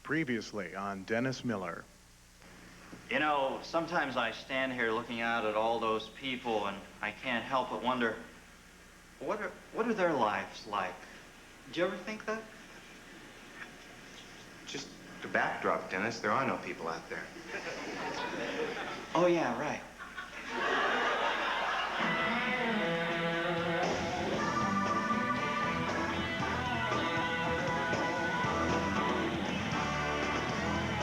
Previously on Dennis Miller. You know, sometimes I stand here looking out at all those people and I can't help but wonder, what are their lives like? Did you ever think that? Just the backdrop, Dennis. There are no people out there. Oh, yeah, right.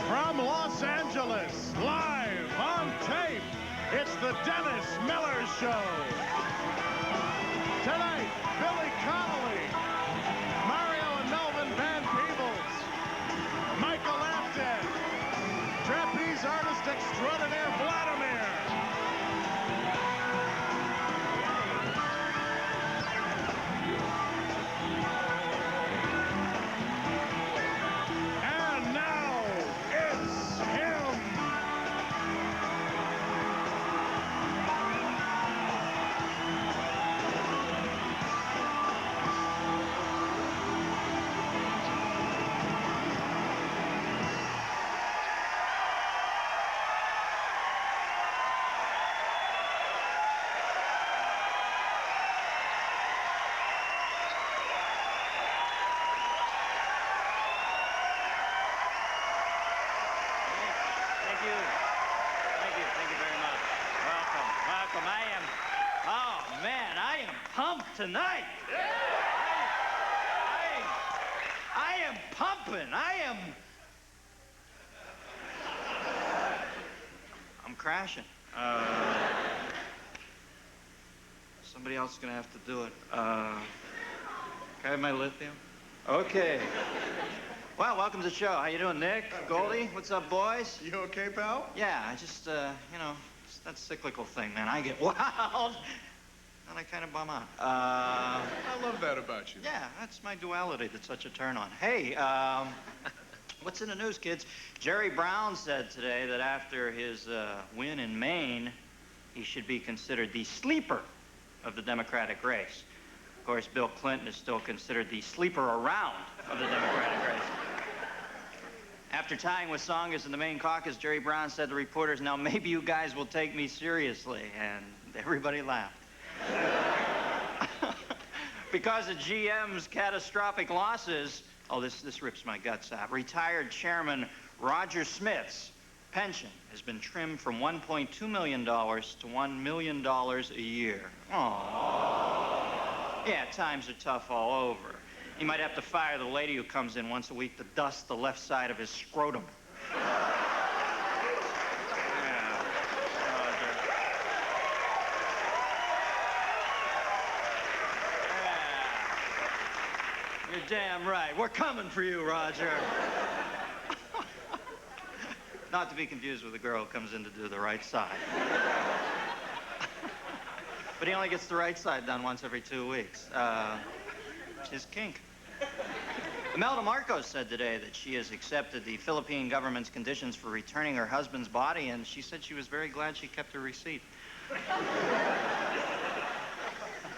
From Los Angeles, live on tape, it's the Dennis Miller Show. Tonight, Billy Connolly, Mario and Melvin Van Peebles, Michael Apted, trapeze artist extraordinaire Vladimir. And now, it's him. Tonight. I am pumping. I'm crashing. Somebody else is gonna have to do it. Can I have my lithium? Okay. Well, welcome to the show. How you doing, Nick? Goldie? What's up, boys? You okay, pal? Yeah, I just, you know, it's that cyclical thing, man. I get wild. And I kind of bum out. I love that about you. Yeah, that's my duality that's such a turn on. Hey, what's in the news, kids? Jerry Brown said today that after his win in Maine, he should be considered the sleeper of the Democratic race. Of course, Bill Clinton is still considered the sleeper around of the Democratic race. After tying with Tsongas in the Maine caucus, Jerry Brown said to reporters, "Now maybe you guys will take me seriously," and everybody laughed. Because of GM's catastrophic losses, oh, this rips my guts out. Retired Chairman Roger Smith's pension has been trimmed from $1.2 million to $1 million a year. Oh. Yeah, times are tough all over. He might have to fire the lady who comes in once a week to dust the left side of his scrotum. You're damn right. We're coming for you, Roger. Not to be confused with the girl who comes in to do the right side. But he only gets the right side done once every 2 weeks. It's his kink. Imelda Marcos said today that she has accepted the Philippine government's conditions for returning her husband's body, and she said she was very glad she kept her receipt.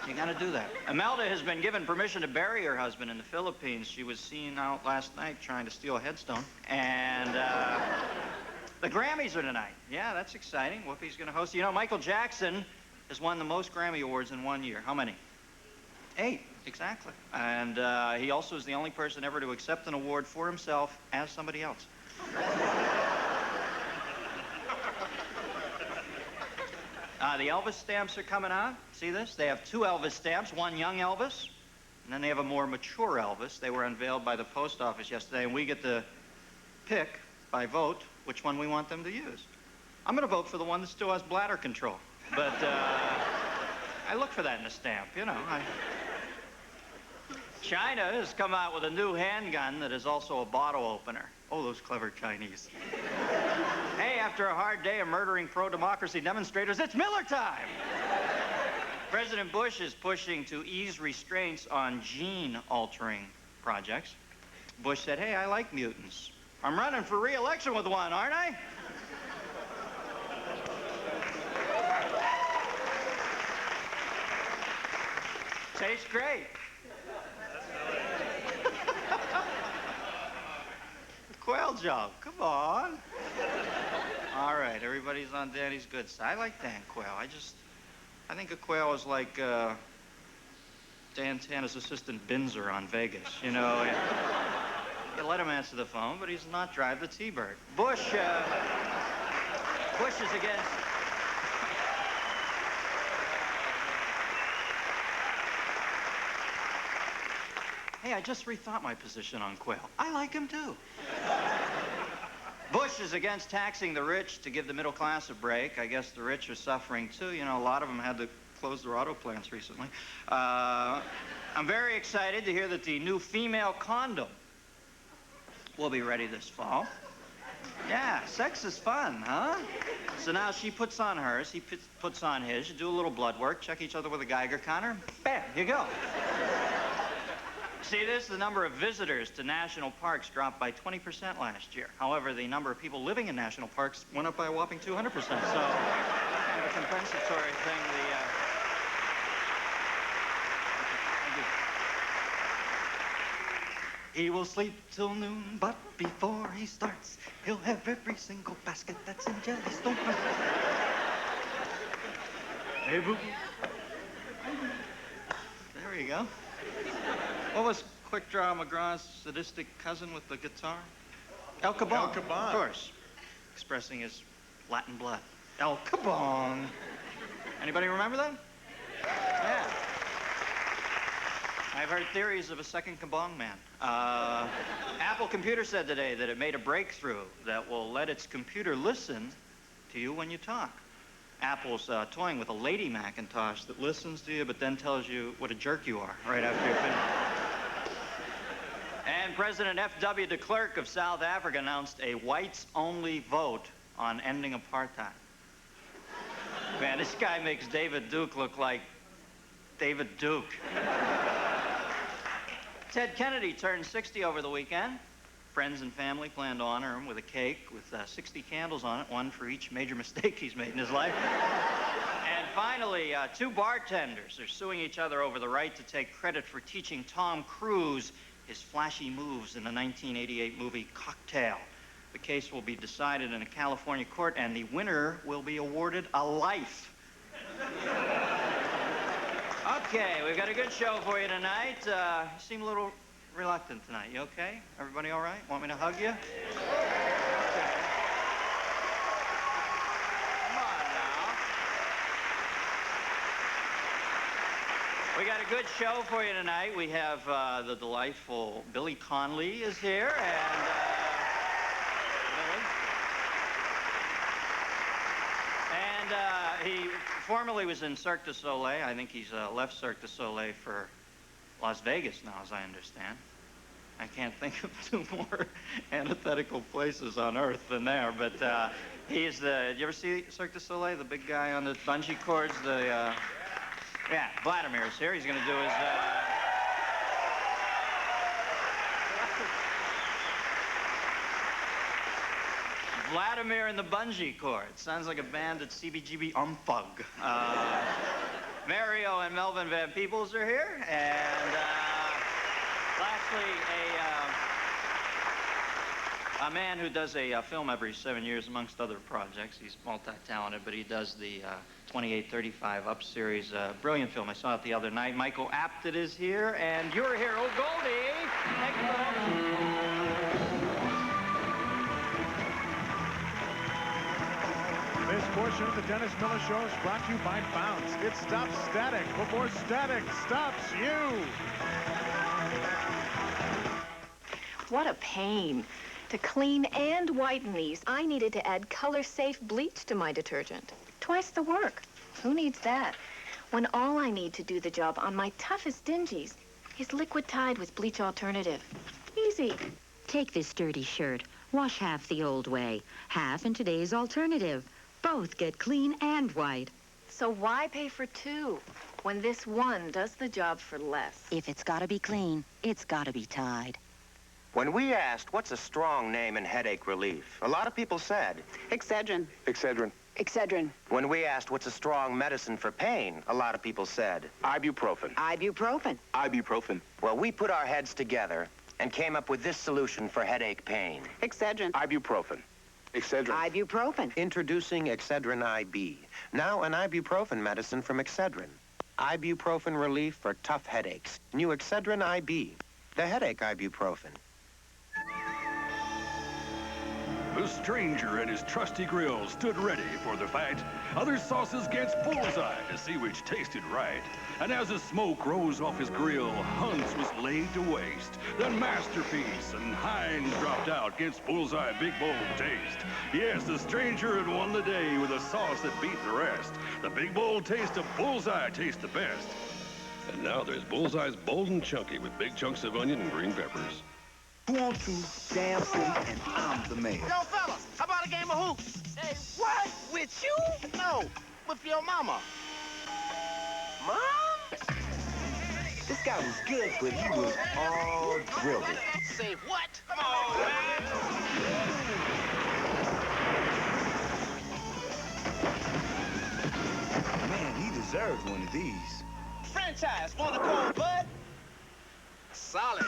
You gotta do that. Imelda has been given permission to bury her husband in the Philippines. She was seen out last night trying to steal a headstone. And the Grammys are tonight. Yeah, that's exciting. Whoopi's gonna host. You know, Michael Jackson has won the most Grammy Awards in 1 year. How many? 8, exactly. And he also is the only person ever to accept an award for himself as somebody else. The Elvis stamps are coming out. See this? They have 2 Elvis stamps, one young Elvis, and then they have a more mature Elvis. They were unveiled by the post office yesterday, and we get to pick, by vote, which one we want them to use. I'm going to vote for the one that still has bladder control. But I look for that in a stamp, you know. China has come out with a new handgun that is also a bottle opener. Oh, those clever Chinese. Hey, after a hard day of murdering pro-democracy demonstrators, it's Miller time! President Bush is pushing to ease restraints on gene-altering projects. Bush said, "Hey, I like mutants. I'm running for re-election with one, aren't I?" Tastes great. quail joke. Come on. All right, everybody's on Danny's good side. I like Dan Quayle. I think a quail is like Dan Tanner's assistant Binzer on Vegas. You know, you let him answer the phone, but he's not drive the T-Bird. Bush is against... Hey, I just rethought my position on Quayle. I like him, too. Bush is against taxing the rich to give the middle class a break. I guess the rich are suffering, too. You know, a lot of them had to close their auto plants recently. I'm very excited to hear that the new female condom will be ready this fall. Yeah, sex is fun, huh? So now she puts on hers, he puts on his. You do a little blood work, check each other with a Geiger counter. Bam, you go. See this? The number of visitors to national parks dropped by 20% last year. However, the number of people living in national parks went up by a whopping 200%. So, kind of a compensatory thing. He will sleep till noon, but before he starts, he'll have every single basket that's in Jellystone. Hey, boo. There you go. What was Quick Draw McGraw's sadistic cousin with the guitar? El Cabon. El Cabon. Of course. Expressing his Latin blood. El Cabon. Anybody remember that? Yeah. I've heard theories of a second Cabong man. Apple Computer said today that it made a breakthrough that will let its computer listen to you when you talk. Apple's toying with a lady Macintosh that listens to you but then tells you what a jerk you are right after you're finished. And President F.W. de Klerk of South Africa announced a whites-only vote on ending apartheid. Man, this guy makes David Duke look like David Duke. Ted Kennedy turned 60 over the weekend. Friends and family plan to honor him with a cake with 60 candles on it, one for each major mistake he's made in his life. And finally, two bartenders are suing each other over the right to take credit for teaching Tom Cruise his flashy moves in the 1988 movie Cocktail. The case will be decided in a California court, and the winner will be awarded a life. Okay, we've got a good show for you tonight. You seem a little reluctant tonight. You okay? Everybody all right? Want me to hug you? Okay. Come on now. We got a good show for you tonight. We have the delightful Billy Connolly is here, and Billy. And he formerly was in Cirque du Soleil. I think he's left Cirque du Soleil for Las Vegas now, as I understand. I can't think of two more antithetical places on Earth than there, but he's the... Did you ever see Cirque du Soleil? The big guy on the bungee cords? Yeah, Vladimir is here. He's going to do his... Vladimir and the bungee cord. Sounds like a band at CBGB Unfug. Mario and Melvin Van Peebles are here, and lastly, a man who does a film every 7 years amongst other projects. He's multi-talented, but he does the 2835 Up series, brilliant film. I saw it the other night. Michael Apted is here, and you're here, old Goldie. Thank you for that. This portion of the Dennis Miller Show is brought to you by Bounce. It stops static before static stops you. What a pain. To clean and whiten these, I needed to add color-safe bleach to my detergent. Twice the work. Who needs that? When all I need to do the job on my toughest dingies is Liquid Tide with bleach alternative. Easy. Take this dirty shirt. Wash half the old way, half in today's alternative. Both get clean and white. So why pay for two when this one does the job for less? If it's gotta be clean, it's gotta be Tide. When we asked what's a strong name in headache relief, a lot of people said... Excedrin. Excedrin. Excedrin. When we asked what's a strong medicine for pain, a lot of people said... Ibuprofen. Ibuprofen. Ibuprofen. Well, we put our heads together and came up with this solution for headache pain. Excedrin. Ibuprofen. Excedrin. Ibuprofen. Introducing Excedrin IB. Now an ibuprofen medicine from Excedrin. Ibuprofen relief for tough headaches. New Excedrin IB. The headache ibuprofen. The stranger and his trusty grill stood ready for the fight. Other sauces against bullseye to see which tasted right. And as the smoke rose off his grill, Hunt's was laid to waste. Then Masterpiece and Heinz dropped out against bullseye big bold taste. Yes, the stranger had won the day with a sauce that beat the rest. The big bold taste of bullseye tastes the best. And now there's bullseye's bold and chunky with big chunks of onion and green peppers. Who wants to damn city and I'm the mayor? Yo, fellas, how about a game of hoops? Hey, what? With you? No, with your mama. Mom? This guy was good, but he was all dribble. Say what? Come on, man. Man, he deserves one of these. Franchise, want to call Bud? Solid.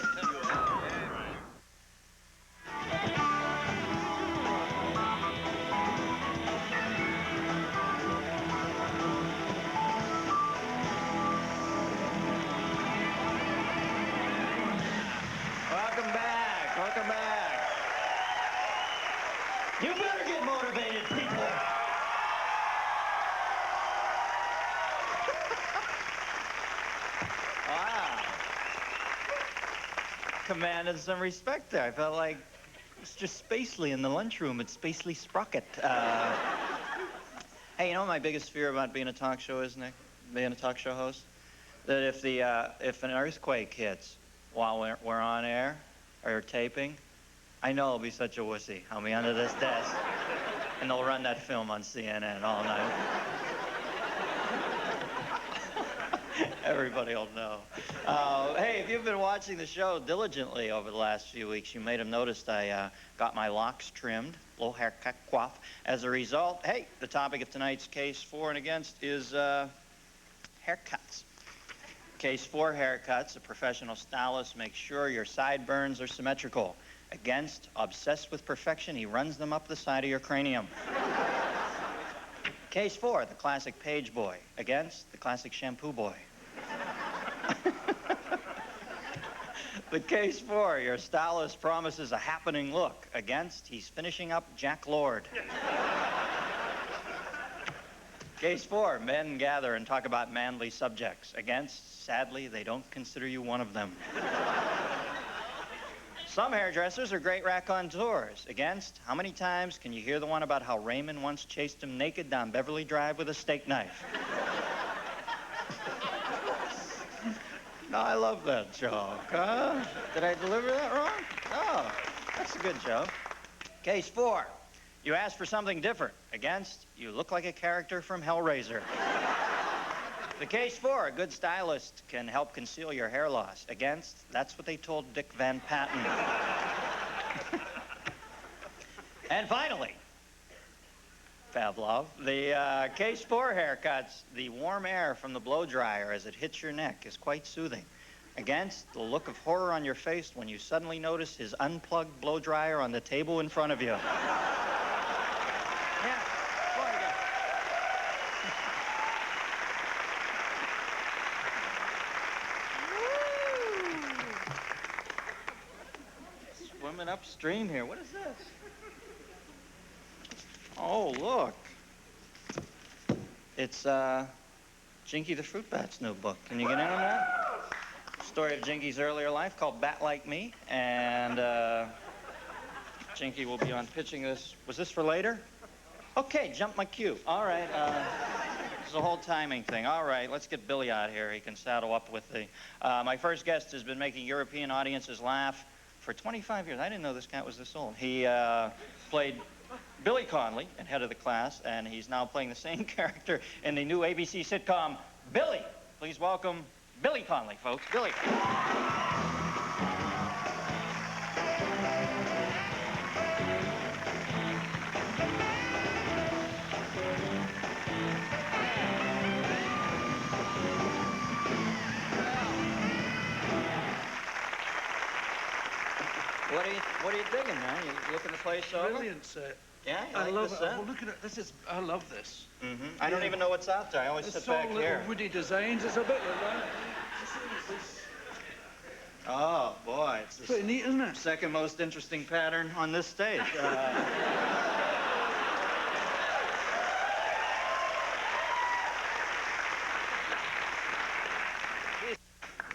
Welcome back. Welcome back. You better get motivated, people. Wow. Commanded some respect there. I felt like Mr. Spacely in the lunchroom at Spacely Sprocket. Hey, you know what my biggest fear about being a talk show is, Nick? Being a talk show host? That if an earthquake hits while we're on air or taping, I know I'll be such a wussy. I'll be under this desk, and they'll run that film on CNN all night. Everybody will know. Hey, if you've been watching the show diligently over the last few weeks, you may have noticed I got my locks trimmed, little haircut coif. As a result, hey, the topic of tonight's case for and against is haircuts. Case for haircuts, a professional stylist makes sure your sideburns are symmetrical. Against, obsessed with perfection, he runs them up the side of your cranium. Case 4, the classic page boy. Against, the classic shampoo boy. The case 4, your stylist promises a happening look. Against, he's finishing up Jack Lord. Case 4, men gather and talk about manly subjects. Against, sadly, they don't consider you one of them. Some hairdressers are great raconteurs. Against, how many times can you hear the one about how Raymond once chased him naked down Beverly Drive with a steak knife? No, I love that joke, huh? Did I deliver that wrong? Oh, that's a good joke. Case 4, you ask for something different. Against, you look like a character from Hellraiser. The case 4, a good stylist can help conceal your hair loss. Against, that's what they told Dick Van Patten. And finally, Pavlov, the case 4 haircuts, the warm air from the blow dryer as it hits your neck is quite soothing. Against, the look of horror on your face when you suddenly notice his unplugged blow dryer on the table in front of you. Yeah, swimming upstream here. What is this? Oh, look. It's Jinky the Fruit Bat's new book. Can you get in on that? Story of Jinky's earlier life called Bat Like Me. And Jinky will be on pitching this. Was this for later? Okay, jump my cue. All right. It's a whole timing thing. All right, let's get Billy out here. He can saddle up with the... my first guest has been making European audiences laugh for 25 years. I didn't know this cat was this old. He played Billy Connolly in Head of the Class, and he's now playing the same character in the new ABC sitcom, Billy. Please welcome Billy Connolly, folks. Billy. looking the place over? Brilliant set. Yeah, you I like love this it. set? Oh, look at it. This is. I love this. I don't even know what's out there. I always sit back little here. Woody designs. It's a bit like that. Oh, boy. It's Pretty neat, isn't it? second most interesting pattern on this stage.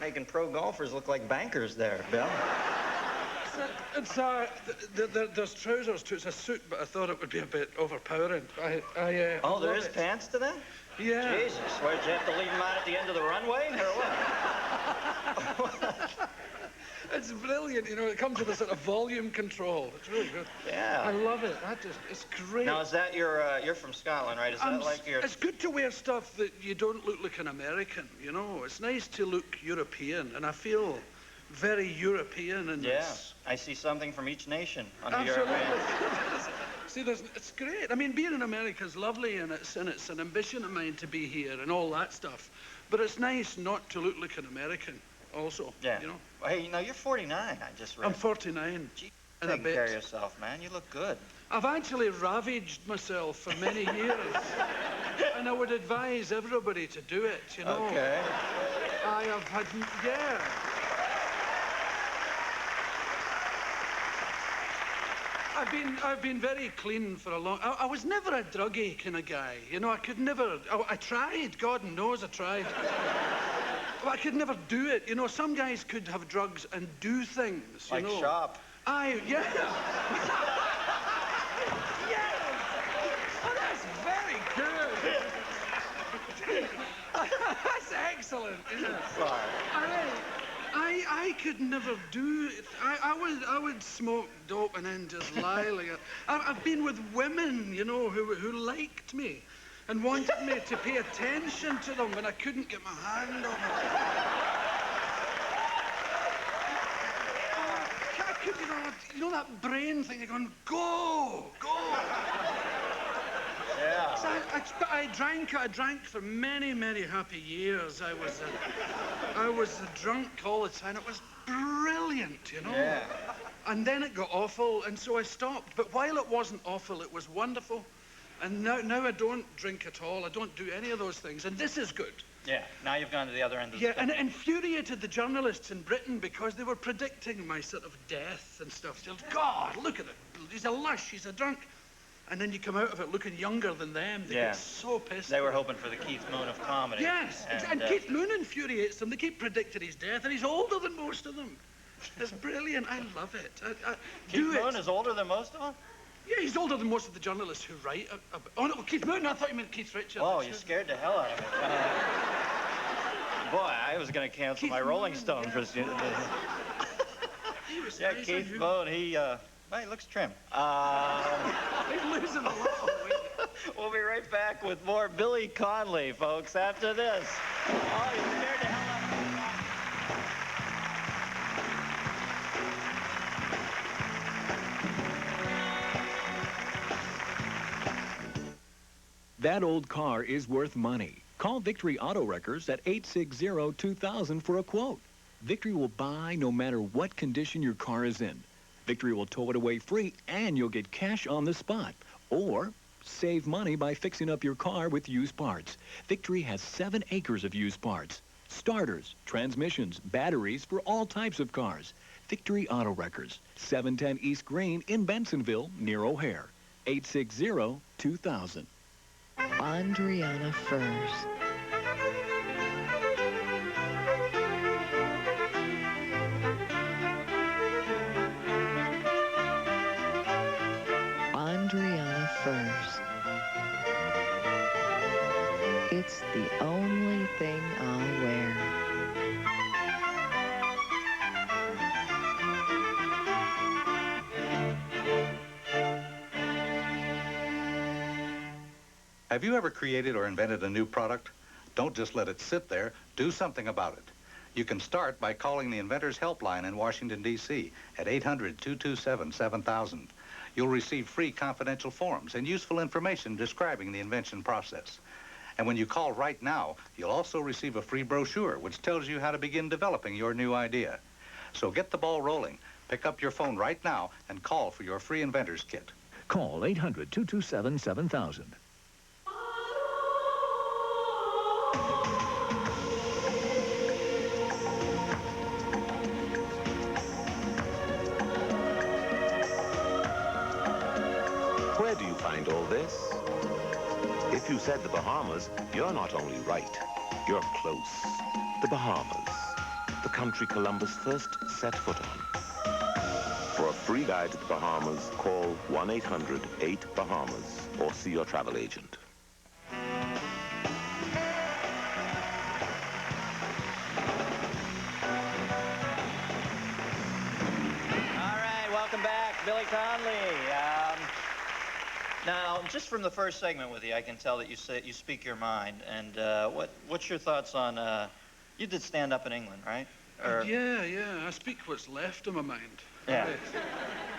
Making pro golfers look like bankers there, Bill. There's trousers too. It's a suit, but I thought it would be a bit overpowering. Oh, there is pants to that? Yeah. Jesus, why did you have to leave them out at the end of the runway, or what? It's brilliant, you know. It comes with a sort of volume control. It's really good. Yeah. I love it. It's great. Now, is that you're from Scotland, right? Is that like your... It's good to wear stuff that you don't look like an American, you know. It's nice to look European, and I feel very European in this. Yeah, I see something from each nation under your Absolutely. band. See, it's great. I mean, being in America is lovely, and it's an ambition of mine to be here and all that stuff. But it's nice not to look like an American also, yeah. you know. Well, hey, you know, you're 49, I just read. I'm 49. Gee, and a taking bit. care of yourself, man. You look good. I've actually ravaged myself for many years. And I would advise everybody to do it, you know. Okay. I have had, yeah. I've been very clean for a long... I was never a druggy kind of guy. You know, I could never... I tried. God knows I tried. But I could never do it. You know, some guys could have drugs and do things, you know. Like shop. Yeah. Yes! Oh, that's very good. That's excellent, isn't it? Sorry. I could never do it. I would smoke dope and then just lie like a... I've been with women, you know, who liked me and wanted me to pay attention to them when I couldn't get my hand on it. I could, you know that brain thing, you're going, go! Yeah. So I drank for many, many happy years. I was drunk all the time. It was brilliant, you know. Yeah. And then it got awful, and so I stopped. But while it wasn't awful, it was wonderful. And now I don't drink at all. I don't do any of those things, and this is good. Yeah, now you've gone to the other end of the Yeah, spectrum. and it infuriated the journalists in Britain because they were predicting my sort of death and stuff. They're like, God, look at it. He's a lush, he's a drunk. And then you come out of it looking younger than them. They get so pissed. They were hoping for the Keith Moon of comedy. Yes, and Keith Moon infuriates them. They keep predicting his death, and he's older than most of them. It's brilliant. I love it. Keith Moon is older than most of them? Yeah, he's older than most of the journalists who write about... Oh, no, Keith Moon. I thought you meant Keith Richards. Oh, you scared the hell out of me. Boy, I was going to cancel my Rolling Stone for... Yeah, Keith Moon, he looks trim. He's losing a lot of weight. We'll be right back with more Billy Connolly, folks, after this. Oh, you scared the hell out of me. That old car is worth money. Call Victory Auto Wreckers at 860-2000 for a quote. Victory will buy no matter what condition your car is in. Victory will tow it away free, and you'll get cash on the spot. Or save money by fixing up your car with used parts. Victory has 7 acres of used parts. Starters, transmissions, batteries for all types of cars. Victory Auto Wreckers, 710 East Green in Bensonville, near O'Hare. 860-2000. Andriana Furs. Andriana Furs. It's the only thing I'll wear. Have you ever created or invented a new product? Don't just let it sit there. Do something about it. You can start by calling the Inventors Helpline in Washington, D.C. at 800-227-7000. You'll receive free confidential forms and useful information describing the invention process. And when you call right now, you'll also receive a free brochure which tells you how to begin developing your new idea. So get the ball rolling. Pick up your phone right now and call for your free inventor's kit. Call 800-227-7000. Where do you find all this? If you said the Bahamas, you're not only right, you're close. The Bahamas, the country Columbus first set foot on. For a free guide to the Bahamas, call 1-800-8-BAHAMAS or see your travel agent. All right, welcome back, Billy Connolly. Now, just from the first segment with you, I can tell that you speak your mind. And what's your thoughts on? You did stand up in England, right? Yeah. I speak what's left of my mind. Yeah.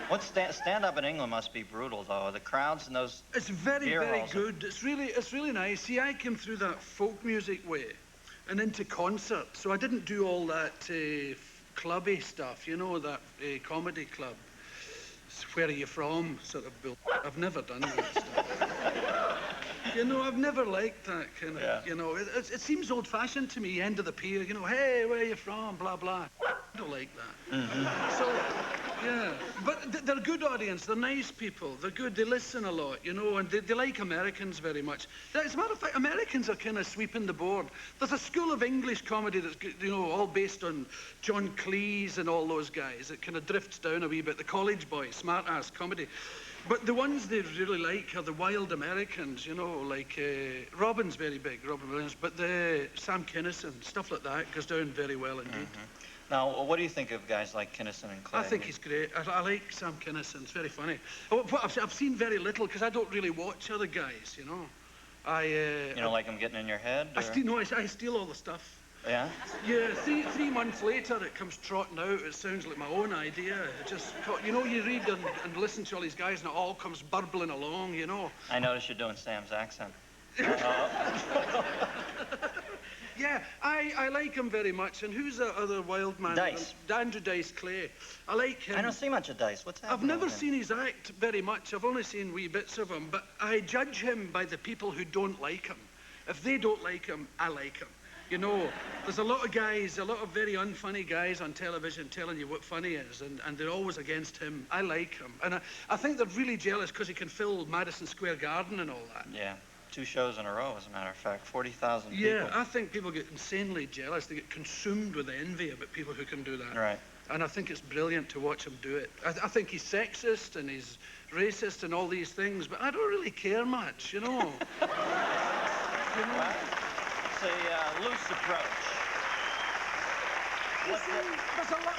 What stand up in England must be brutal, though. The crowds and those. It's very good. It's really nice. See, I came through that folk music way, and into concert. So I didn't do all that clubby stuff, you know, that comedy club. Where are you from? Sort of build. I've never done that stuff. You know, I've never liked that kind of, you know, it seems old-fashioned to me, end of the pier, you know, hey, where are you from, blah, blah. I don't like that. Mm-hmm. So, yeah. But they're a good audience, they're nice people, they're good, they listen a lot, you know, and they like Americans very much. As a matter of fact, Americans are kind of sweeping the board. There's a school of English comedy that's, you know, all based on John Cleese and all those guys. It kind of drifts down a wee bit, the college boys, smart-ass comedy. But the ones they really like are the wild Americans, you know, like Robin's very big, Robin Williams, but the Sam Kinison, stuff like that goes down very well indeed. Mm-hmm. Now, what do you think of guys like Kinison and Clay? I think he's great. I like Sam Kinison. It's very funny. I've seen very little because I don't really watch other guys, you know. You don't like him getting in your head? I steal all the stuff. Yeah? Yeah, three months later, it comes trotting out. It sounds like my own idea. It just, you know, you read and listen to all these guys, and it all comes burbling along, you know. I noticed you're doing Sam's accent. Yeah, I like him very much. And who's that other wild man? Dice. Andrew Dice Clay. I like him. I don't see much of Dice. What's happening? I've never seen his act very much. I've only seen wee bits of him. But I judge him by the people who don't like him. If they don't like him, I like him. You know, there's a lot of guys, a lot of very unfunny guys on television telling you what funny is, and they're always against him. I like him. And I think they're really jealous because he can fill Madison Square Garden and all that. Yeah, 2 shows in a row, as a matter of fact, 40,000 people. Yeah, I think people get insanely jealous. They get consumed with envy about people who can do that. Right. And I think it's brilliant to watch him do it. I think he's sexist and he's racist and all these things, but I don't really care much, you know. You know? It's a loose approach. There's a lot.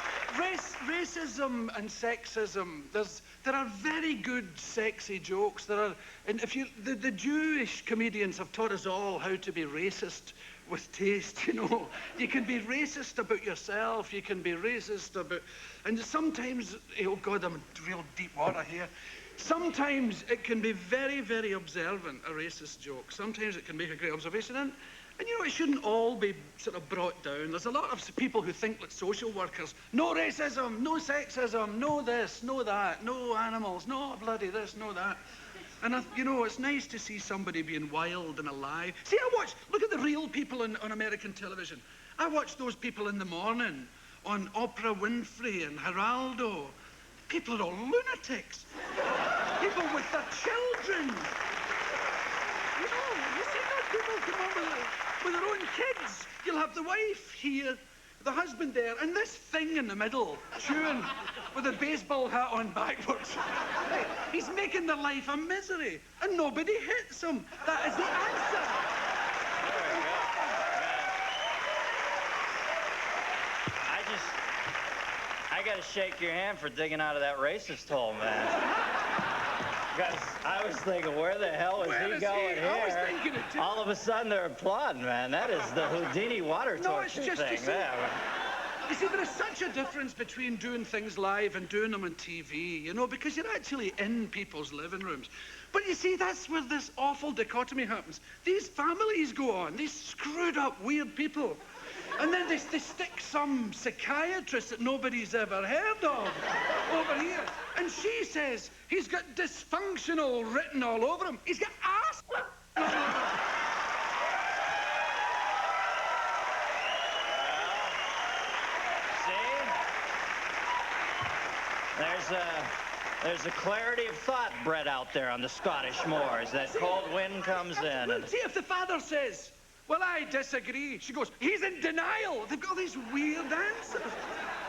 Racism and sexism. There are very good sexy jokes. And if you the Jewish comedians have taught us all how to be racist with taste. You know, you can be racist about yourself. You can be racist about, and sometimes, oh God, I'm in real deep water here. Sometimes it can be very, very observant, a racist joke. Sometimes it can make a great observation. And you know, it shouldn't all be sort of brought down. There's a lot of people who think like social workers, no racism, no sexism, no this, no that, no animals, no bloody this, no that. And, you know, it's nice to see somebody being wild and alive. See, look at the real people on American television. I watch those people in the morning on Oprah Winfrey and Geraldo. People are all lunatics. People with their children. You know, you see those people come on with their own kids. You'll have the wife here, the husband there, and this thing in the middle, chewing with a baseball hat on backwards. He's making their life a misery, and nobody hits him. That is the answer. I gotta shake your hand for digging out of that racist hole, man. Because I was thinking, where the hell is he going here? I was thinking it too. All of a sudden, they're applauding, man. That is the Houdini water torture thing. You see, there is such a difference between doing things live and doing them on TV, you know, because you're actually in people's living rooms. But you see, that's where this awful dichotomy happens. These families go on, these screwed up, weird people. And then they stick some psychiatrist that nobody's ever heard of over here. And she says he's got dysfunctional written all over him. He's got ass. There's a clarity of thought bred out there on the Scottish moors. That cold wind comes in. Well, see, if the father says, well, I disagree, she goes, he's in denial. They've got all these weird answers.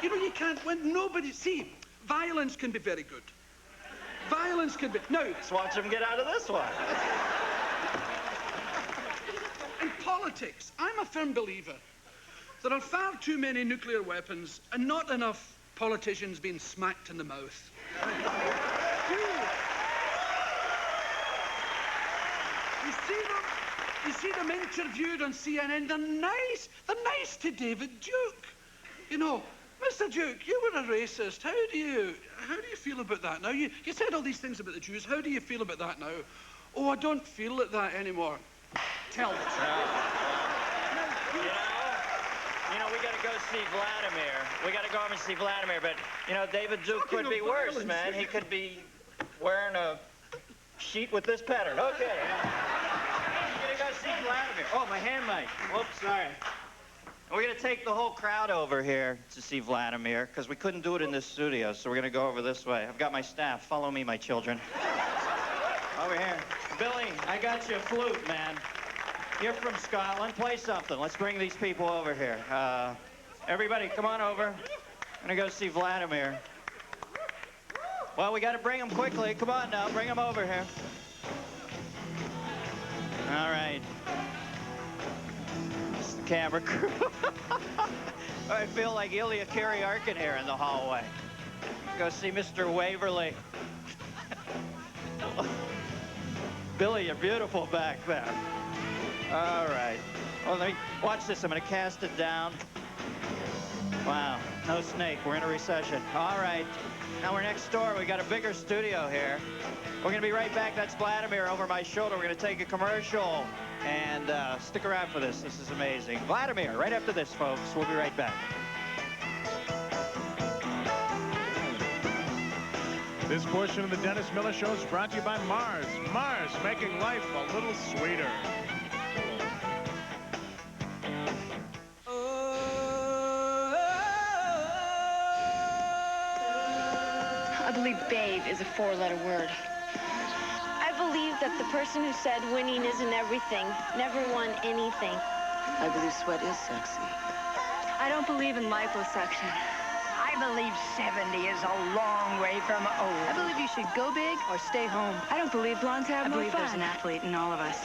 You know, you can't win. Nobody, see, violence can be very good. Violence can be, now. Let's watch him get out of this one. In politics, I'm a firm believer there are far too many nuclear weapons and not enough politicians being smacked in the mouth. You see them interviewed on CNN. They're nice. They're nice to David Duke. You know, Mr. Duke, you were a racist. How do you feel about that now? You said all these things about the Jews. How do you feel about that now? Oh, I don't feel like that anymore. Tell the truth. You know, we got to go see Vladimir. We got to go over and see Vladimir, but, you know, David Duke could be worse, man. He could be wearing a sheet with this pattern. Okay. We're going to go see Vladimir. Oh, my hand mic. Whoops, sorry. We're going to take the whole crowd over here to see Vladimir, because we couldn't do it in this studio, so we're going to go over this way. I've got my staff. Follow me, my children. Over here. Billy, I got you a flute, man. You're from Scotland. Play something. Let's bring these people over here. Everybody, come on over. I'm going to go see Vladimir. Well, we got to bring him quickly. Come on now. Bring him over here. All right. This is the camera crew. I feel like Ilya Kyriarkin here in the hallway. Go see Mr. Waverly. Billy, you're beautiful back there. All right. Well, let me watch this. I'm going to cast it down. Wow. No snake. We're in a recession. All right. Now we're next door. We got a bigger studio here. We're going to be right back. That's Vladimir over my shoulder. We're going to take a commercial. And stick around for this. This is amazing. Vladimir, right after this, folks. We'll be right back. This portion of the Dennis Miller Show is brought to you by Mars. Mars, making life a little sweeter. I believe babe is a four-letter word. I believe that the person who said winning isn't everything never won anything. I believe sweat is sexy. I don't believe in liposuction. I believe 70 is a long way from old. I believe you should go big or stay home. I don't believe blondes have more fun. I believe there's an athlete in all of us.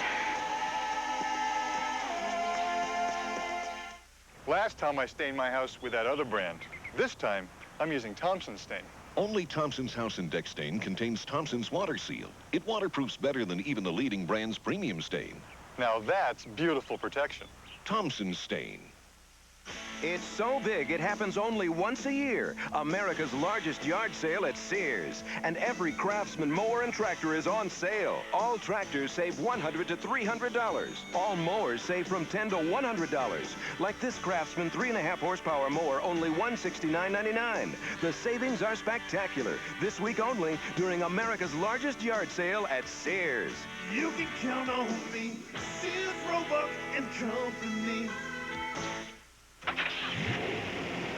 Last time I stained my house with that other brand. This time, I'm using Thompson's stain. Only Thompson's House Index Stain contains Thompson's Water Seal. It waterproofs better than even the leading brand's premium stain. Now that's beautiful protection. Thompson's Stain. It's so big, it happens only once a year. America's largest yard sale at Sears. And every Craftsman mower and tractor is on sale. All tractors save $100 to $300. All mowers save from $10 to $100. Like this Craftsman 3.5 horsepower mower, only $169.99. The savings are spectacular. This week only, during America's largest yard sale at Sears. You can count on me, Sears, Roebuck and Company.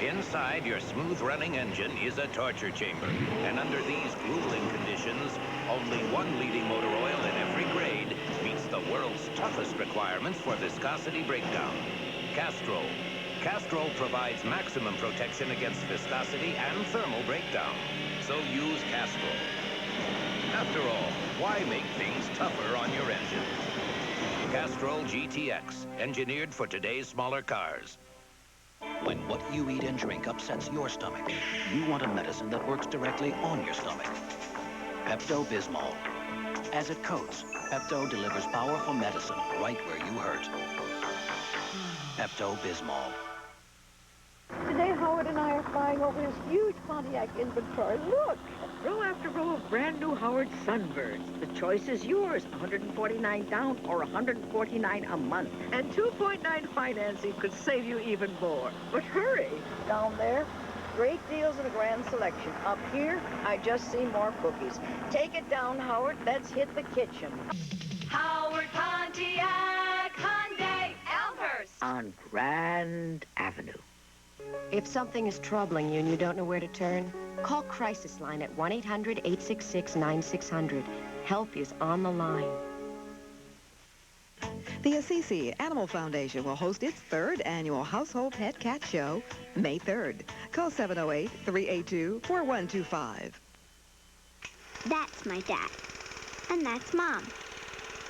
Inside your smooth-running engine is a torture chamber. And under these grueling conditions, only one leading motor oil in every grade meets the world's toughest requirements for viscosity breakdown. Castrol. Castrol provides maximum protection against viscosity and thermal breakdown. So use Castrol. After all, why make things tougher on your engine? Castrol GTX, engineered for today's smaller cars. When what you eat and drink upsets your stomach, you want a medicine that works directly on your stomach. Pepto-Bismol. As it coats, Pepto delivers powerful medicine right where you hurt. Pepto-Bismol. Today, Howard and I are flying over this huge Pontiac inventory. Look! Row after row of brand new Howard Sunbirds. The choice is yours, $149 down or $149 a month. And 2.9 financing could save you even more. But hurry. Down there, great deals and a grand selection. Up here, I just see more cookies. Take it down, Howard. Let's hit the kitchen. Howard Pontiac Hyundai Elmhurst. On Grand Avenue. If something is troubling you and you don't know where to turn, call Crisis Line at 1-800-866-9600. Help is on the line. The Assisi Animal Foundation will host its 3rd annual Household Pet Cat Show May 3rd. Call 708-382-4125. That's my dad. And that's Mom.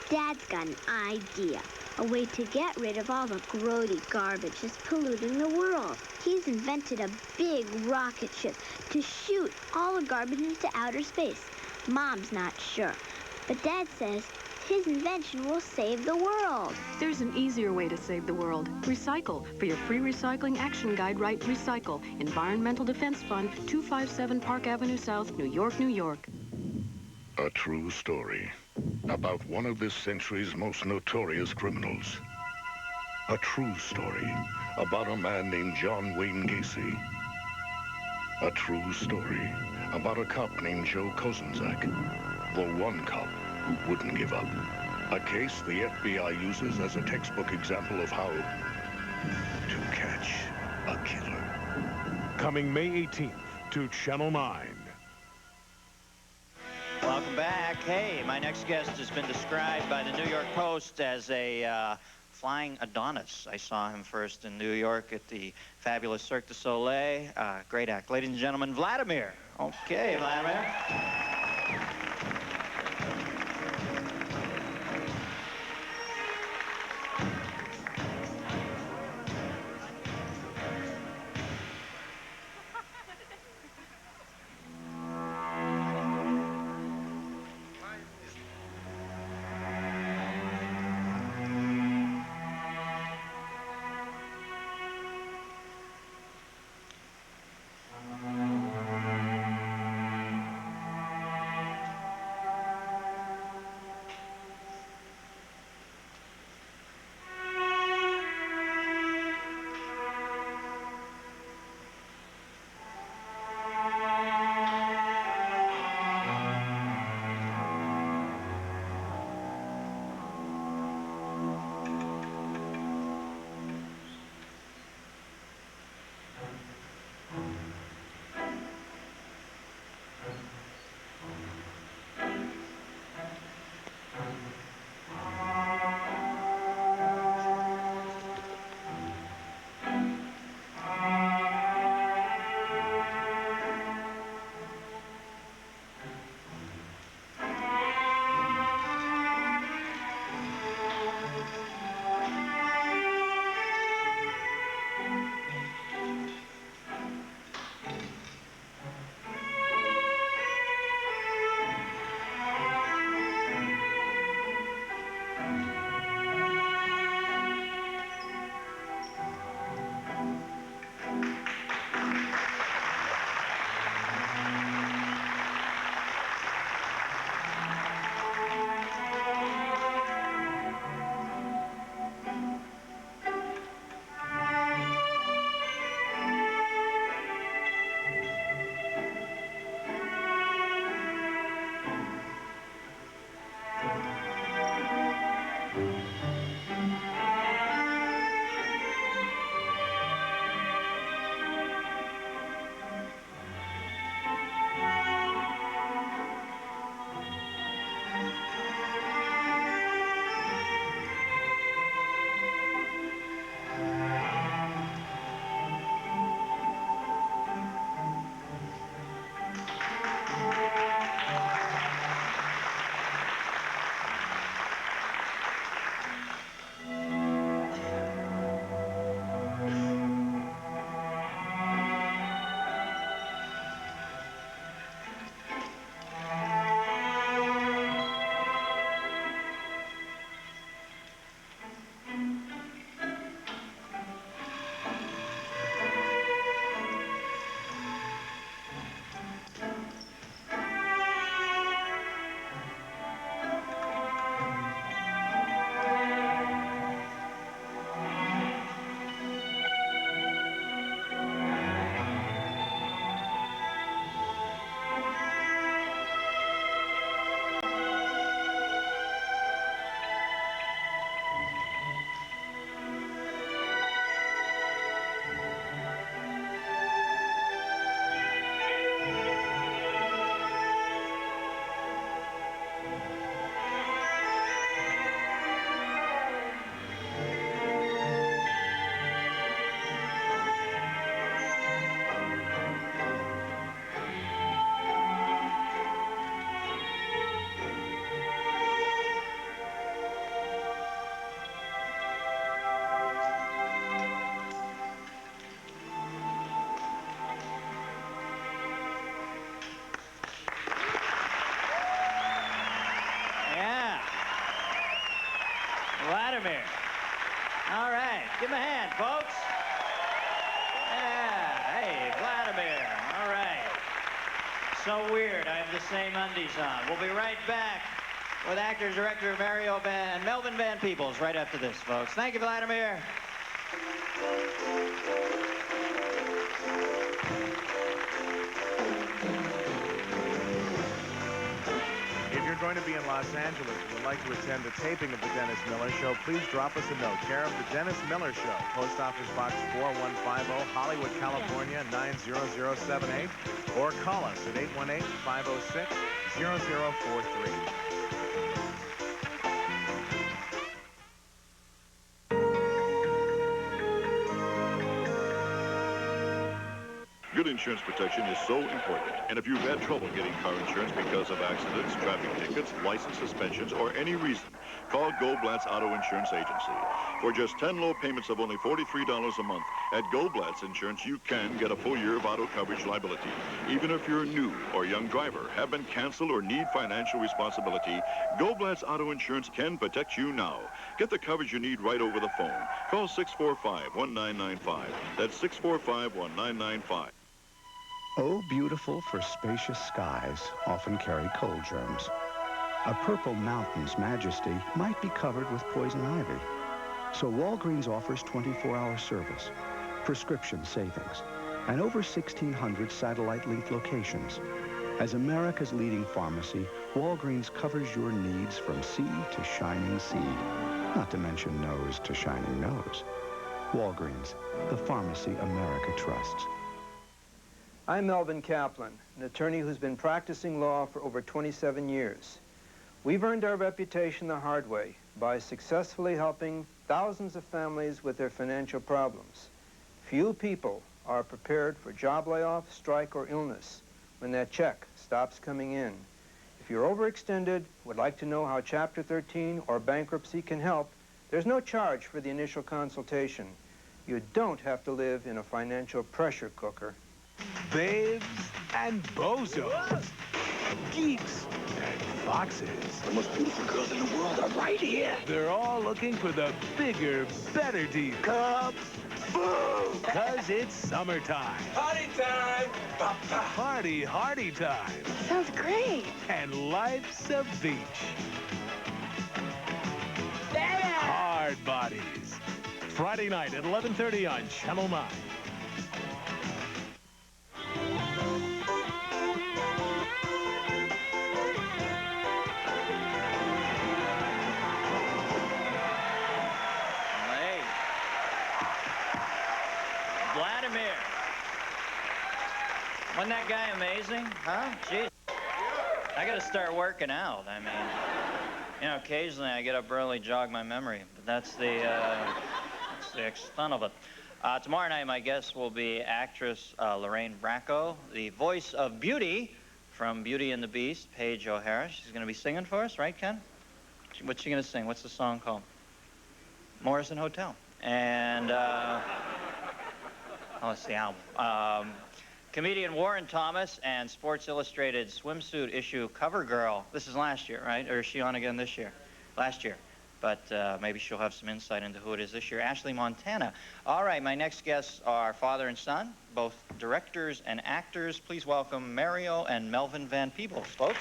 Dad's got an idea. A way to get rid of all the grody garbage that's polluting the world. He's invented a big rocket ship to shoot all the garbage into outer space. Mom's not sure, but Dad says his invention will save the world. There's an easier way to save the world. Recycle. For your free recycling action guide, write Recycle. Environmental Defense Fund, 257 Park Avenue South, New York, New York. A true story about one of this century's most notorious criminals. A true story about a man named John Wayne Gacy. A true story about a cop named Joe Kozenzak, the one cop who wouldn't give up. A case the FBI uses as a textbook example of how to catch a killer. Coming May 18th to Channel 9. Welcome back. Hey, my next guest has been described by the New York Post as a flying Adonis. I saw him first in New York at the fabulous Cirque du Soleil. Great act. Ladies and gentlemen, Vladimir. Okay, Vladimir. Vladimir. All right, give him a hand, folks. Yeah, hey, Vladimir. All right. So weird, I have the same undies on. We'll be right back with actor, director Melvin Van Peebles right after this, folks. Thank you, Vladimir. If you're going to be in Los Angeles and would like to attend the taping of The Dennis Miller Show, please drop us a note. Care of The Dennis Miller Show, Post Office Box 4150, Hollywood, California, 90078, or call us at 818-506-0043. Good insurance protection is so important. And if you've had trouble getting car insurance because of accidents, traffic tickets, license suspensions, or any reason, call Goldblatt's Auto Insurance Agency. For just 10 low payments of only $43 a month, at Goldblatt's Insurance, you can get a full year of auto coverage liability. Even if you're a new or young driver, have been canceled, or need financial responsibility, Goldblatt's Auto Insurance can protect you now. Get the coverage you need right over the phone. Call 645-1995. That's 645-1995. Oh, beautiful for spacious skies often carry cold germs. A purple mountain's majesty might be covered with poison ivy. So Walgreens offers 24-hour service, prescription savings, and over 1,600 satellite-linked locations. As America's leading pharmacy, Walgreens covers your needs from sea to shining sea, not to mention nose to shining nose. Walgreens, the pharmacy America trusts. I'm Melvin Kaplan, an attorney who's been practicing law for over 27 years. We've earned our reputation the hard way by successfully helping thousands of families with their financial problems. Few people are prepared for job layoff, strike, or illness when that check stops coming in. If you're overextended, would like to know how Chapter 13 or bankruptcy can help, there's no charge for the initial consultation. You don't have to live in a financial pressure cooker. Babes and bozos, geeks and foxes. The most beautiful girls in the world are right here. They're all looking for the bigger, better deal. Cubs, boo! 'Cause it's summertime. Party time! Party hardy time. Sounds great. And life's a beach. Hard Bodies. Friday night at 11:30 on Channel 9. Vladimir. Wasn't that guy amazing? Huh? Jeez. I got to start working out. I mean, you know, occasionally I get up early, jog my memory, but that's the extent of it. Tomorrow night, my guest will be actress Lorraine Bracco, the voice of Beauty from Beauty and the Beast, Paige O'Hara. She's going to be singing for us, right, Ken? What's she going to sing? What's the song called? Morrison Hotel. And, it's the album. Comedian Warren Thomas and Sports Illustrated swimsuit issue cover girl. This is last year, right? Or is she on again this year? Last year. But maybe she'll have some insight into who it is this year. Ashley Montana. All right, my next guests are father and son, both directors and actors. Please welcome Mario and Melvin Van Peebles, folks.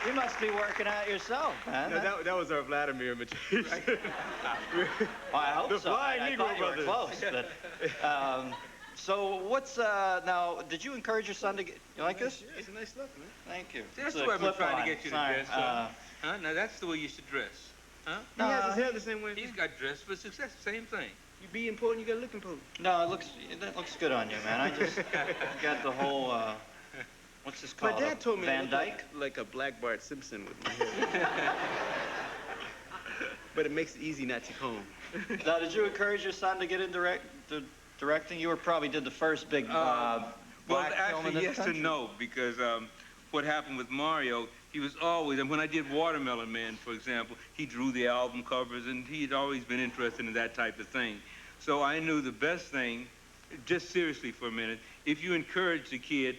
You must be working out yourself, man. No, that was our Vladimir imitation. I hope the so. Flying I Negro thought you were Brothers. close. But, so what's, now, did you encourage your son to get, you like this? Yeah, it's a nice look, man. Thank you. That's It's the a way I've been clip-on. trying to get you to Sorry, dress. Huh? Now, that's the way you should dress. Huh? No, He has his hair the same way. He's got dressed for success. Same thing. You be important, you gotta look important. No, that looks good on you, man. I just got the whole, what's this called? My dad told me Van I Dyke? look like a Black Bart Simpson with my hair. But it makes it easy not to comb. Now, did you encourage your son to get in directing? You probably did the first big Well, black film in actually, this yes country. and no, because what happened with Mario, he was always, and when I did Watermelon Man, for example, he drew the album covers, and he'd always been interested in that type of thing. So I knew the best thing, just seriously for a minute, if you encourage the kid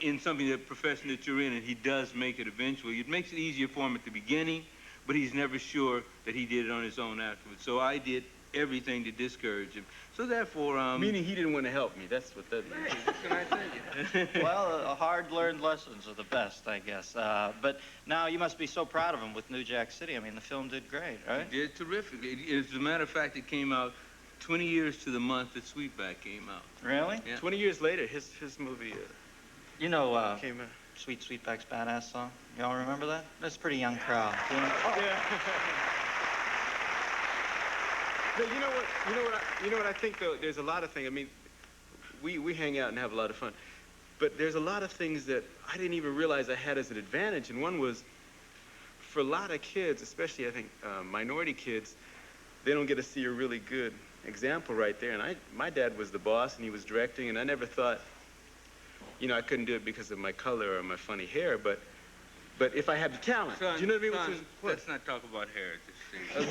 in something, that profession that you're in, and he does make it eventually, it makes it easier for him at the beginning, but he's never sure that he did it on his own afterwards. So I did everything to discourage him. So therefore, meaning he didn't want to help me. That's what that means. What can I tell you? Well, hard-learned lessons are the best, I guess. But now you must be so proud of him with New Jack City. I mean, the film did great, right? It did terrific. As a matter of fact, it came out 20 years to the month that Sweetback came out. Really? Yeah. 20 years later, his movie You know, came out. Sweet Sweetback's Badass song? Y'all remember that? That's a pretty young crowd. Yeah. But you know what I think, though? There's a lot of things. I mean, we hang out and have a lot of fun. But there's a lot of things that I didn't even realize I had as an advantage. And one was, for a lot of kids, especially I think minority kids, they don't get to see a really good example right there. And my dad was the boss, and he was directing, and I never thought, you know, I couldn't do it because of my color or my funny hair, but if I had the talent, Son, do you know what I mean? son, let's not talk about hair at this stage.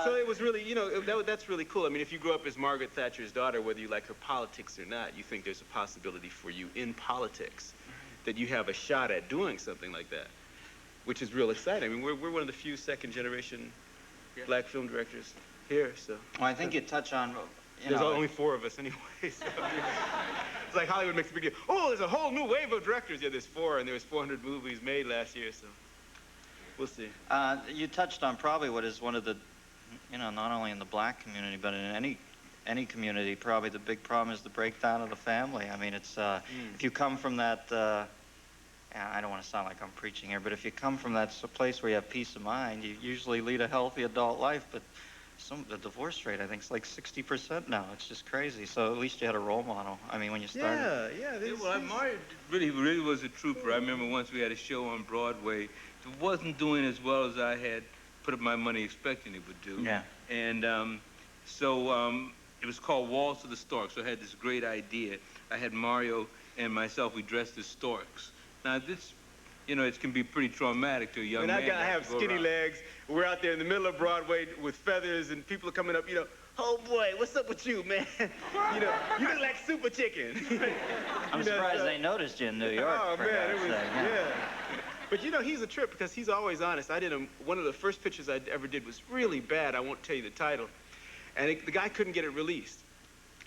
So it was really, you know, that's really cool. I mean, if you grew up as Margaret Thatcher's daughter, whether you like her politics or not, you think there's a possibility for you in politics that you have a shot at doing something like that, which is real exciting. I mean, we're one of the few second-generation black film directors here, so. Well, I think you touch on, There's only 4 of us anyway, so. It's like Hollywood makes a big deal. Oh, there's a whole new wave of directors. Yeah, there's 4, and there was 400 movies made last year, so we'll see. You touched on probably what is one of the, you know, not only in the black community, but in any community, probably the big problem is the breakdown of the family. I mean, it's, if you come from that, I don't want to sound like I'm preaching here, but if you come from that place where you have peace of mind, you usually lead a healthy adult life, but the divorce rate, I think, is like 60% now. It's just crazy. So at least you had a role model. I mean, when you started. Yeah. Well, Mario really was a trooper. I remember once we had a show on Broadway. It wasn't doing as well as I had put up my money expecting it would do. Yeah. And so it was called Waltz of the Storks. So I had this great idea. I had Mario and myself, we dressed as storks. Now this, you know, it can be pretty traumatic to a young man. And I have skinny legs. We're out there in the middle of Broadway with feathers, and people are coming up, you know, oh boy, what's up with you, man? You know, you look like Super Chicken. I'm surprised they noticed you in New York. Oh, man, it was, yeah. But you know, he's a trip because he's always honest. One of the first pictures I ever did was really bad. I won't tell you the title. And the guy couldn't get it released.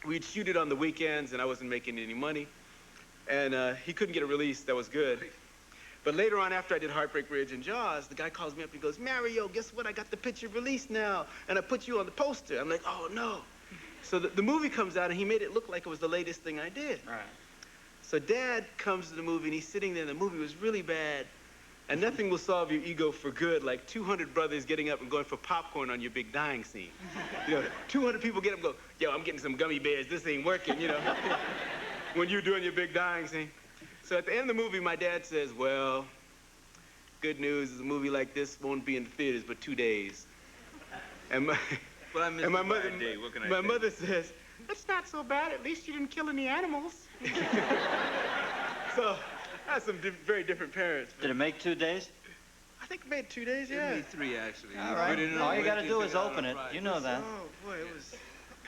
We'd shoot it on the weekends, and I wasn't making any money. And he couldn't get it released. That was good. But later on, after I did Heartbreak Ridge and Jaws, the guy calls me up and he goes, Mario, guess what? I got the picture released now, and I put you on the poster. I'm like, oh, no. So the movie comes out, and he made it look like it was the latest thing I did. Right. So Dad comes to the movie, and he's sitting there, and the movie was really bad, and nothing will solve your ego for good, like 200 brothers getting up and going for popcorn on your big dying scene. You know, 200 people get up and go, yo, I'm getting some gummy bears. This ain't working, you know, when you're doing your big dying scene. So at the end of the movie, my dad says, well, good news is a movie like this won't be in the theaters but 2 days. And my, well, I missed my mother, day. What can I my say? mother says, that's not so bad. At least you didn't kill any animals. So I had some very different parents. Did it make 2 days? I think it made 2 days, yeah. It made 3, actually. All right. All you got to do is open it. You know that. Oh, boy, it was...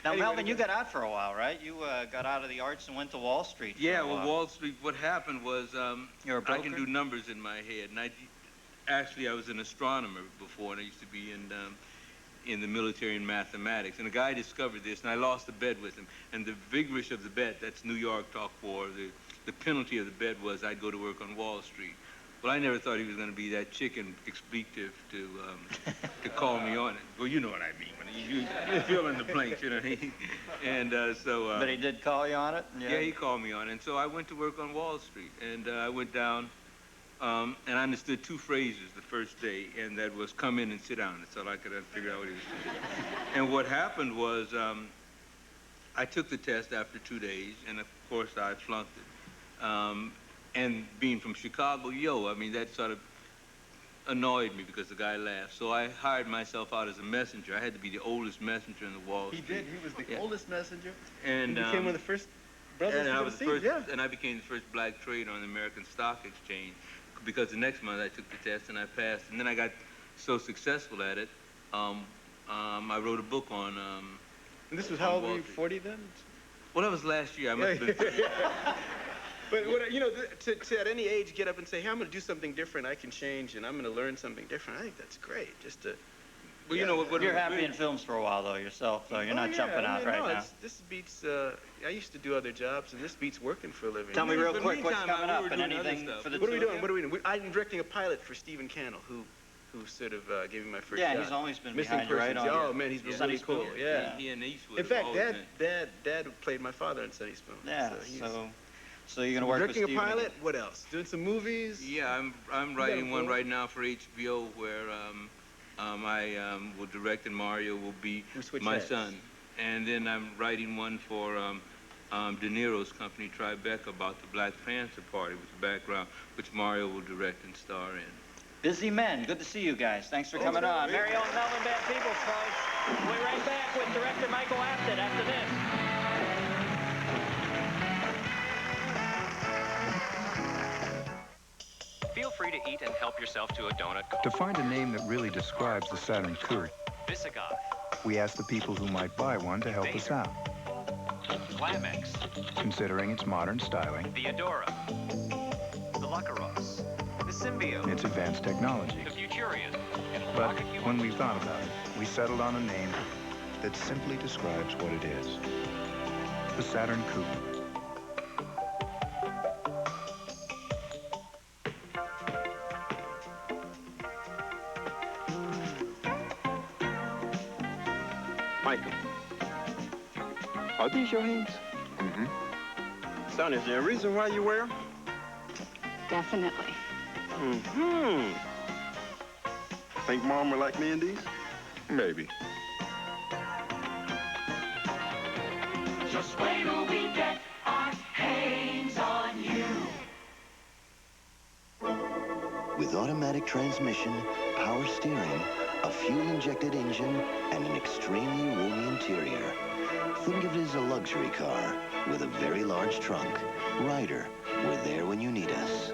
Now, Anyway, Melvin, you got out for a while, right? You got out of the arts and went to Wall Street. Yeah, well, Wall Street, what happened was You're a broker? I can do numbers in my head. And I was an astronomer before, and I used to be in the military in mathematics. And a guy discovered this, and I lost a bet with him. And the vigorish of the bet, that's New York talk for, the penalty of the bet was I'd go to work on Wall Street. Well, I never thought he was going to be that chicken expletive to call me on it. Well, you know what I mean. You fill in the blanks, you know. And so... but he did call you on it? Yeah, he called me on it. And so I went to work on Wall Street. And I went down, and I understood 2 phrases the first day, and that was come in and sit down. That's all I could figure out what he was saying. And what happened was I took the test after 2 days, and of course I flunked it. And being from Chicago, I mean, that sort of annoyed me because the guy laughed. So I hired myself out as a messenger. I had to be the oldest messenger in the Wall Street. He did. He was the oldest messenger. And he became one of the first brothers And I were was the conceived, first, and I became the first black trader on the American Stock Exchange because the next month I took the test and I passed. And then I got so successful at it, I wrote a book on. And this was how old were you? 40 then? Well, that was last year. I must have been. But you know, to at any age get up and say, "Hey, I'm going to do something different. I can change, and I'm going to learn something different." I think that's great. Just to. Well, you know what? You're happy in films for a while though yourself, though. You're not jumping out right now. This beats. I used to do other jobs, and this beats working for a living. Tell me real quick what's coming up and anything for the What are we doing? What are we doing? I'm directing a pilot for Stephen Cannell, who sort of gave me my first shot. Yeah, he's always been Missing behind you, right? Persons. Oh man, he's been really cool. Yeah. He and Eastwood. In fact, Dad played my father in Sunny Spoon. Yeah. So you're gonna work with directing Stephen a pilot. What else? Doing some movies. Yeah, I'm writing one right now for HBO where I will direct and Mario will be my son. And then I'm writing one for De Niro's company Tribeca about the Black Panther Party with the background, which Mario will direct and star in. Busy men. Good to see you guys. Thanks for coming on. Mary Ellen Melvin Band Peebles, folks. We'll be right back with director Michael Apted after this. Feel free to eat and help yourself to a donut. To find a name that really describes the Saturn Coupe, Visigoth, we asked the people who might buy one to help us out, Glamex, considering its modern styling, the Adora, the Lucaros, the Symbio, its advanced technology. the Futurian, and the But Rocket Human. when we thought about it, we settled on a name that simply describes what it is. The Saturn Coupe. Michael, are these your hands? Mm-hmm. Son, is there a reason why you wear them? Definitely. Mm-hmm. Think Mom would like me in these? Maybe. Just wait till we get our hands on you. With automatic transmission, power steering, a fuel-injected engine, and an extremely roomy interior. Think of it as a luxury car with a very large trunk. Ryder, we're there when you need us.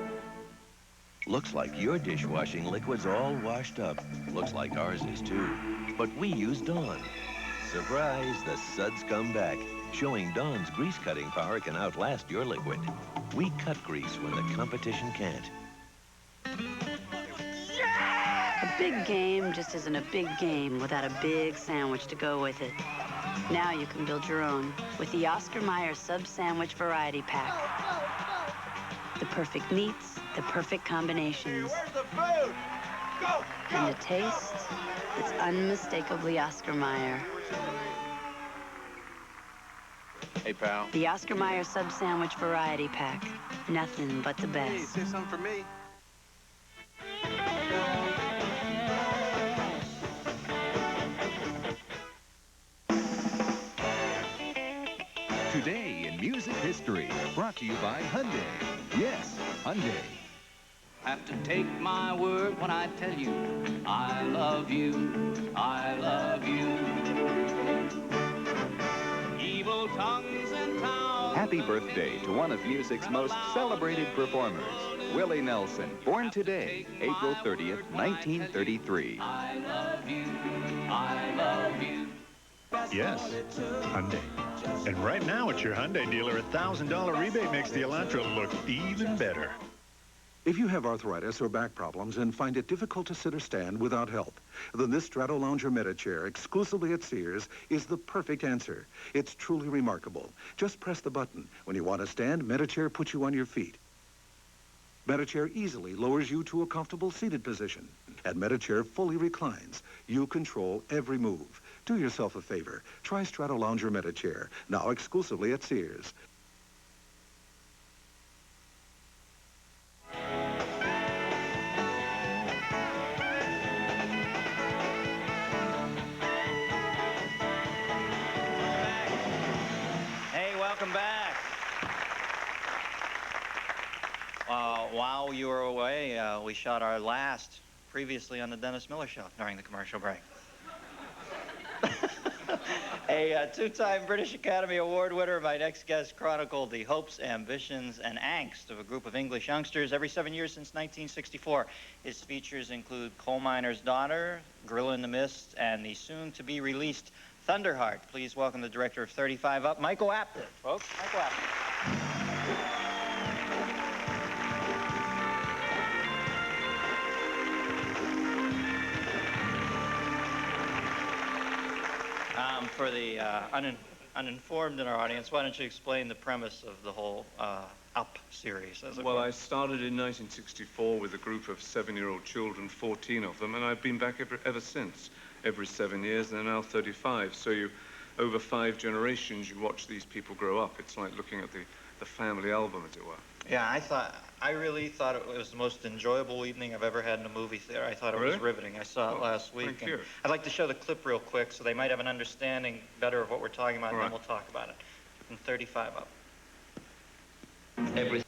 Looks like your dishwashing liquid's all washed up. Looks like ours is too. But we use Dawn. Surprise, the suds come back, showing Dawn's grease-cutting power can outlast your liquid. We cut grease when the competition can't. A big game just isn't a big game without a big sandwich to go with it. Now you can build your own with the Oscar Mayer Sub Sandwich Variety Pack. The perfect meats, the perfect combinations. Where's the food? Go! And a taste that's unmistakably Oscar Mayer. Hey, pal. The Oscar Mayer Sub Sandwich Variety Pack. Nothing but the best. Hey, say something for me. Today in music history, brought to you by Hyundai. Yes, Hyundai. Have to take my word when I tell you I love you, I love you. Evil tongues and towns. Happy birthday to one of music's most celebrated performers, Willie Nelson, born today, April 30th, 1933. I love you, I love you. Yes, Hyundai. And right now at your Hyundai dealer, a $1,000 rebate makes the Elantra look even better. If you have arthritis or back problems and find it difficult to sit or stand without help, then this Strato Lounger Metachair, exclusively at Sears, is the perfect answer. It's truly remarkable. Just press the button. When you want to stand, Metachair puts you on your feet. Metachair easily lowers you to a comfortable seated position. And Metachair fully reclines. You control every move. Do yourself a favor. Try Strato Lounger Metachair, now exclusively at Sears. Hey, welcome back. While you were away, we shot our last previously on the Dennis Miller Show during the commercial break. A two-time British Academy Award winner, my next guest chronicled the hopes, ambitions, and angst of a group of English youngsters every 7 years since 1964. His features include Coal Miner's Daughter, Gorilla in the Mist, and the soon-to-be-released Thunderheart. Please welcome the director of 35 Up, Michael Apted, folks. Michael Apted. For the uninformed in our audience, why don't you explain the premise of the whole Up series? Well, I started in 1964 with a group of 7-year-old children, 14 of them, and I've been back ever since, every 7 years, and they're now 35. So over 5 generations, you watch these people grow up. It's like looking at the family album, as it were. Yeah, I really thought it was the most enjoyable evening I've ever had in a movie theater. I thought it was riveting. I saw it last week. Thank you. I'd like to show the clip real quick so they might have an understanding better of what we're talking about, and then we'll talk about it. From 35 Up. Every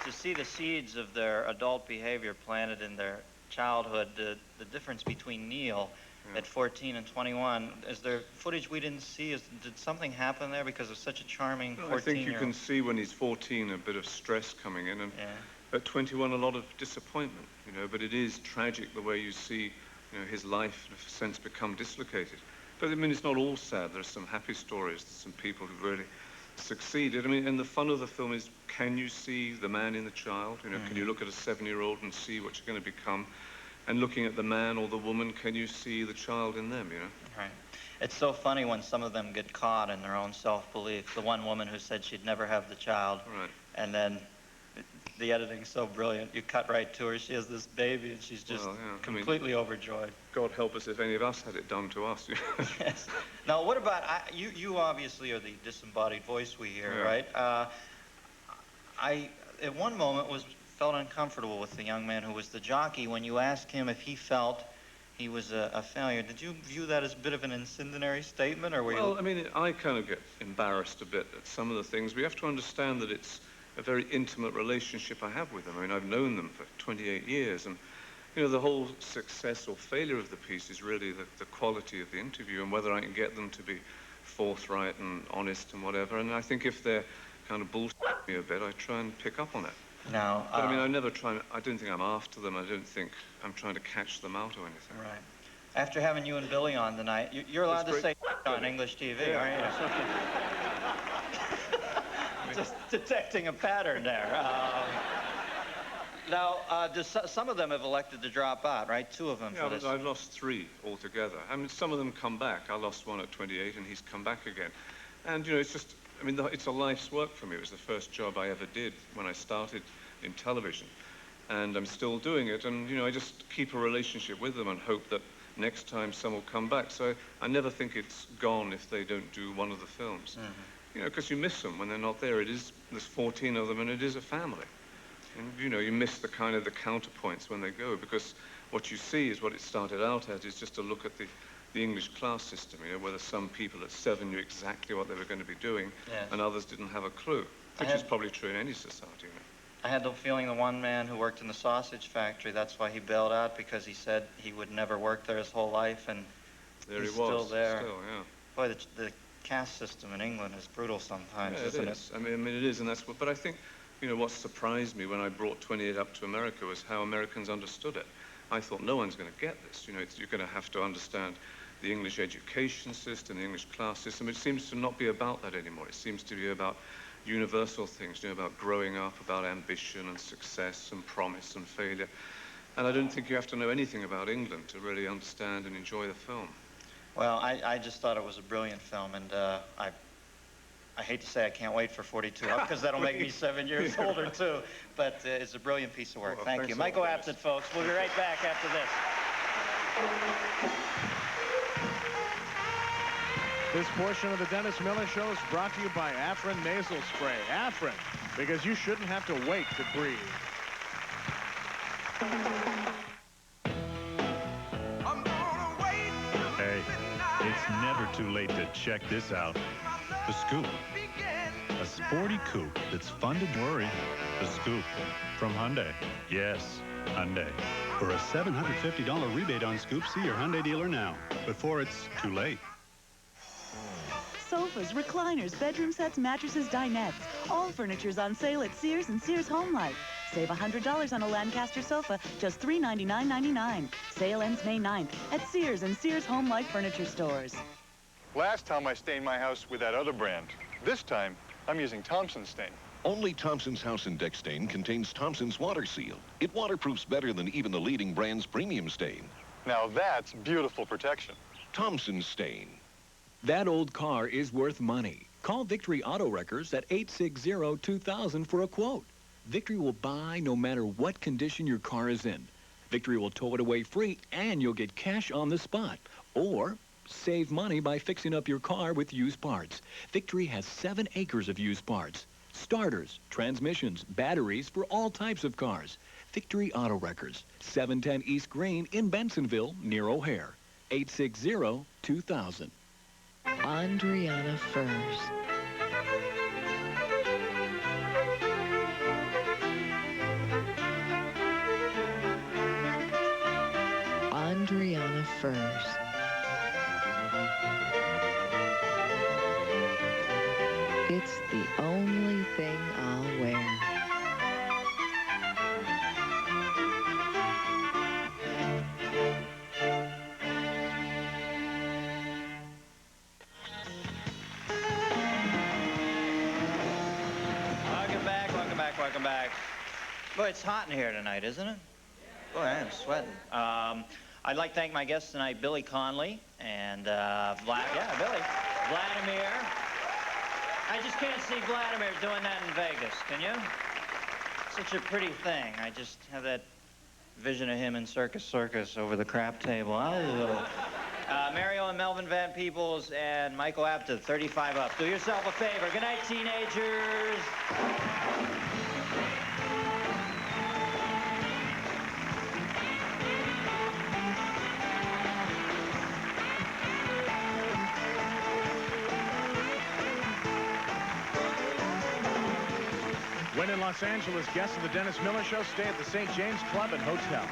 to see the seeds of their adult behavior planted in their childhood, the difference between Neil at 14 and 21, is there footage we didn't see? Did something happen there because of such a charming 14-year-old? I think you can see when he's 14 a bit of stress coming in, and at 21 a lot of disappointment, you know, but it is tragic the way you see, you know, his life in a sense become dislocated. But I mean, it's not all sad. There's some happy stories, some people who really succeeded. I mean, and the fun of the film is, can you see the man in the child? You know, can you look at a 7-year-old and see what you're going to become? And looking at the man or the woman, can you see the child in them, you know? Right. It's so funny when some of them get caught in their own self-belief. The one woman who said she'd never have the child, and then the editing's so brilliant. You cut right to her. She has this baby, and she's just completely overjoyed. God help us if any of us had it done to us. Yes. Now, what about, you obviously are the disembodied voice we hear, right? I, at one moment, felt uncomfortable with the young man who was the jockey when you asked him if he felt he was a failure. Did you view that as a bit of an incendiary statement, or were you... Well, I mean, I kind of get embarrassed a bit at some of the things. We have to understand that it's a very intimate relationship I have with them. I mean, I've known them for 28 years, and, you know, the whole success or failure of the piece is really the quality of the interview and whether I can get them to be forthright and honest and whatever. And I think if they're kind of bullshitting me a bit, I try and pick up on it. Now, but I mean, I don't think I'm after them. I don't think I'm trying to catch them out or anything. Right. After having you and Billy on tonight, you're allowed to say on English TV, aren't you? Just detecting a pattern there. Now, some of them have elected to drop out, right? 2 of them for this. I've lost 3 altogether. I mean, some of them come back. I lost one at 28, and he's come back again. And, you know, it's just... I mean, it's a life's work for me. It was the first job I ever did when I started in television. And I'm still doing it. And, you know, I just keep a relationship with them and hope that next time some will come back. So I never think it's gone if they don't do one of the films. You know, because you miss them when they're not there. There's 14 of them, and it is a family. And, you know, you miss the kind of the counterpoints when they go, because what you see is what it started out as, is just a look at the English class system, you know, whether some people at 7 knew exactly what they were going to be doing, and others didn't have a clue, which is probably true in any society. You know? I had the feeling the one man who worked in the sausage factory, that's why he bailed out, because he said he would never work there his whole life, and he's still there. Boy, the caste system in England is brutal sometimes, isn't it? I mean, it is, and that's what. But I think, you know, what surprised me when I brought 28 Up to America was how Americans understood it. I thought no one's going to get this. You know, you're going to have to understand the English education system, the English class system. It seems to not be about that anymore. It seems to be about universal things, you know, about growing up, about ambition and success and promise and failure. And I don't think you have to know anything about England to really understand and enjoy the film. Well, I just thought it was a brilliant film, and I hate to say I can't wait for 42 Up, because that'll make me 7 years older, too. But it's a brilliant piece of work. Thank you. Michael Apted, folks. We'll be right back after this. This portion of the Dennis Miller Show is brought to you by Afrin Nasal Spray. Afrin, because you shouldn't have to wait to breathe. Hey, it's never too late to check this out. The Scoop. A sporty coupe that's fun to worry. The Scoop. From Hyundai. Yes, Hyundai. For a $750 rebate on Scoop, see your Hyundai dealer now, before it's too late. Sofas, recliners, bedroom sets, mattresses, dinettes. All furniture's on sale at Sears and Sears Home Life. Save $100 on a Lancaster sofa, just $399.99. Sale ends May 9th at Sears and Sears Home Life furniture stores. Last time I stained my house with that other brand. This time, I'm using Thompson Stain. Only Thompson's House and Deck Stain contains Thompson's Water Seal. It waterproofs better than even the leading brand's premium stain. Now that's beautiful protection. Thompson Stain. That old car is worth money. Call Victory Auto Wreckers at 860-2000 for a quote. Victory will buy no matter what condition your car is in. Victory will tow it away free, and you'll get cash on the spot. Or save money by fixing up your car with used parts. Victory has 7 acres of used parts. Starters, transmissions, batteries for all types of cars. Victory Auto Wreckers, 710 East Green in Bensonville, near O'Hare. 860-2000. Andriana Furs. Andriana Furs. It's the only thing I'll wear. Welcome back. Boy, it's hot in here tonight, isn't it? Boy, I am sweating. I'd like to thank my guests tonight, Billy Connolly and Vladimir. I just can't see Vladimir doing that in Vegas, can you? Such a pretty thing. I just have that vision of him in Circus over the crap table. Mario and Melvin Van Peebles and Michael Apted, 35 up. Do yourself a favor. Good night, teenagers. When in Los Angeles, guests of the Dennis Miller Show stay at the St. James Club and Hotel.